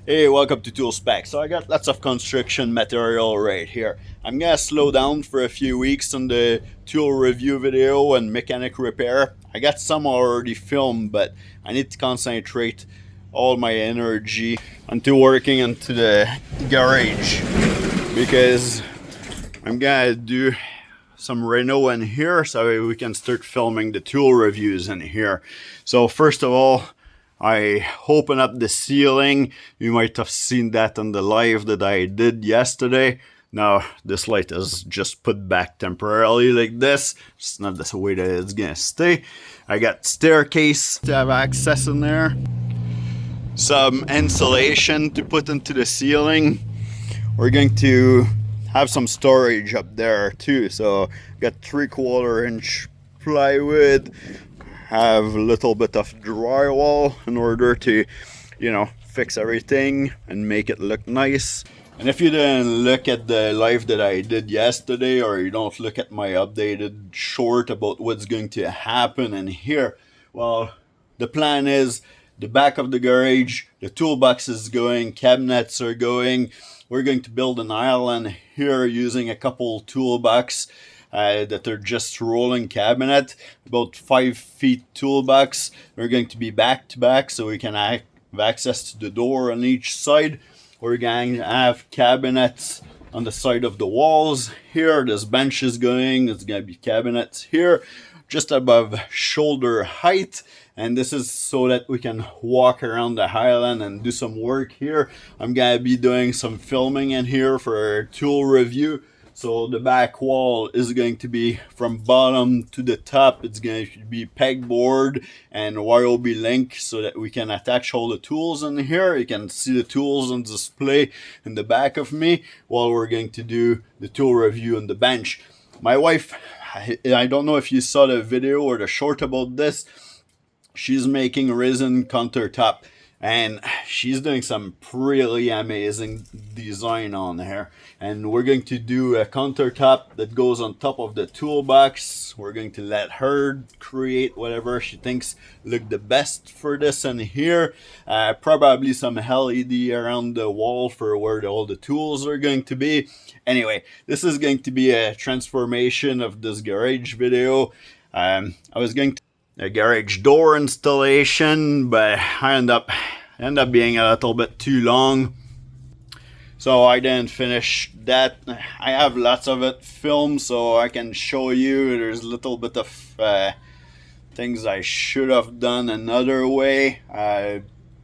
Hey, welcome to Tool Spec. So I got lots of construction material right here. I'm gonna slow down for a few weeks on the tool review video and mechanic repair. I got some already filmed, but I need to concentrate all my energy onto working into the garage because I'm gonna do some reno in here so we can start filming the tool reviews in here. So first of all, I open up the ceiling. You might have seen that on the live that I did yesterday. Now this light is just put back temporarily like this. It's not the way that it's gonna stay. I got staircase to have access in there. Some insulation to put into the ceiling. We're going to have some storage up there too. So got 3/4 inch plywood, have a little bit of drywall in order to, fix everything and make it look nice. And if you didn't look at the live that I did yesterday, or you don't look at my updated short about what's going to happen in here, well, the plan is the back of the garage, the toolbox is going, cabinets are going. We're going to build an island here using a couple toolbox that are just rolling cabinet, about 5 feet toolbox. They're going to be back to back so we can have access to the door on each side. We're going to have cabinets on the side of the walls here. This bench is going, it's going to be cabinets here just above shoulder height, and this is so that we can walk around the island and do some work here. I'm gonna be doing some filming in here for a tool review. So the back wall is going to be from bottom to the top. It's going to be pegboard and YOB link so that we can attach all the tools in here. You can see the tools on display in the back of me while we're going to do the tool review on the bench. My wife, I don't know if you saw the video or the short about this. She's making resin countertop and she's doing some really amazing design on here. And we're going to do a countertop that goes on top of the toolbox. We're going to let her create whatever she thinks look the best for this in here. Probably some LED around the wall for where all the tools are going to be. Anyway, this is going to be a transformation of this garage video. I was going to a garage door installation, but I end up being a little bit too long, so I didn't finish that. I have lots of it filmed so I can show you. There's a little bit of things I should have done another way.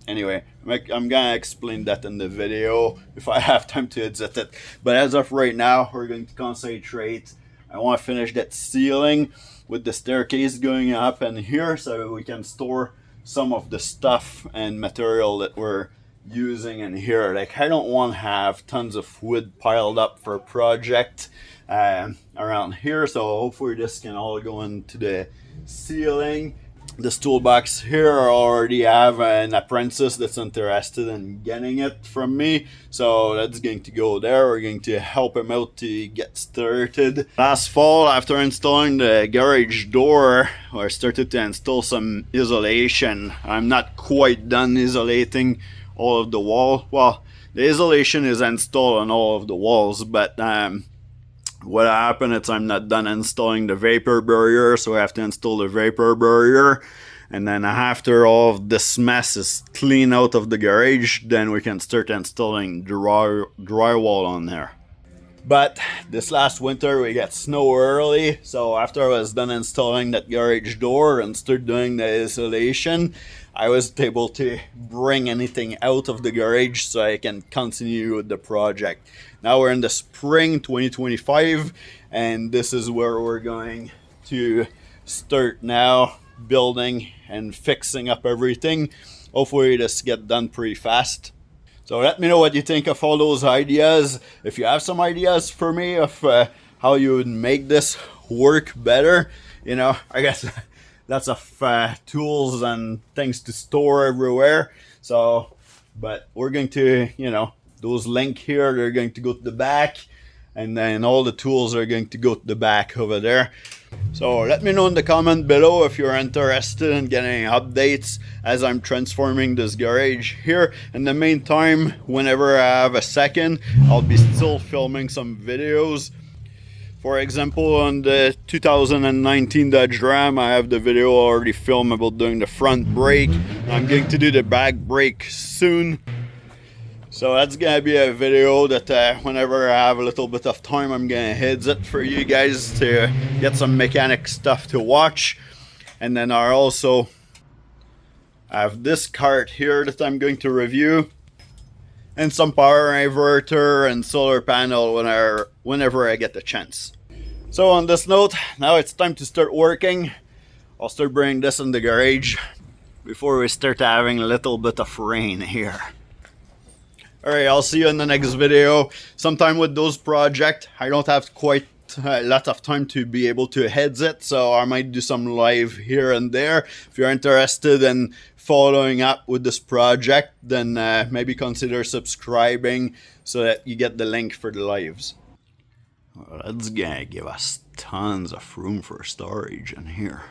Anyway, I'm gonna explain that in the video if I have time to edit it, but as of right now we're going to concentrate. I want to finish that ceiling with the staircase going up in here so we can store some of the stuff and material that we're using in here. Like, I don't want to have tons of wood piled up for a project around here, so hopefully this can all go into the ceiling. This toolbox here, I already have an apprentice that's interested in getting it from me, so that's going to go there. We're going to help him out to get started. Last fall, after installing the garage door, I started to install some insulation. I'm not quite done isolating all of the wall. Well, the insulation is installed on all of the walls, but what happened is I'm not done installing the vapor barrier, so I have to install the vapor barrier. And then after all of this mess is clean out of the garage, then we can start installing drywall on there. But this last winter we got snow early, so after I was done installing that garage door and start doing the insulation, I wasn't able to bring anything out of the garage so I can continue with the project. Now we're in the spring 2025, and this is where we're going to start now, building and fixing up everything. Hopefully this get done pretty fast. So let me know what you think of all those ideas. If you have some ideas for me of how you would make this work better, I guess lots of tools and things to store everywhere. So, but we're going to, those link here, they're going to go to the back, and then all the tools are going to go to the back over there. So let me know in the comment below if you're interested in getting updates as I'm transforming this garage here. In the meantime, whenever I have a second, I'll be still filming some videos. For example, on the 2019 Dodge Ram, I have the video already filmed about doing the front brake. I'm going to do the back brake soon. So that's gonna be a video that whenever I have a little bit of time, I'm gonna hit it for you guys to get some mechanic stuff to watch. And then I also have this cart here that I'm going to review, and some power inverter and solar panel whenever I get the chance. So on this note, now it's time to start working. I'll start bringing this in the garage before we start having a little bit of rain here. Alright, I'll see you in the next video. Sometime with those projects, I don't have quite a lot of time to be able to heads it, so I might do some live here and there. If you're interested in following up with this project, then maybe consider subscribing so that you get the link for the lives. Well, that's gonna give us tons of room for storage in here.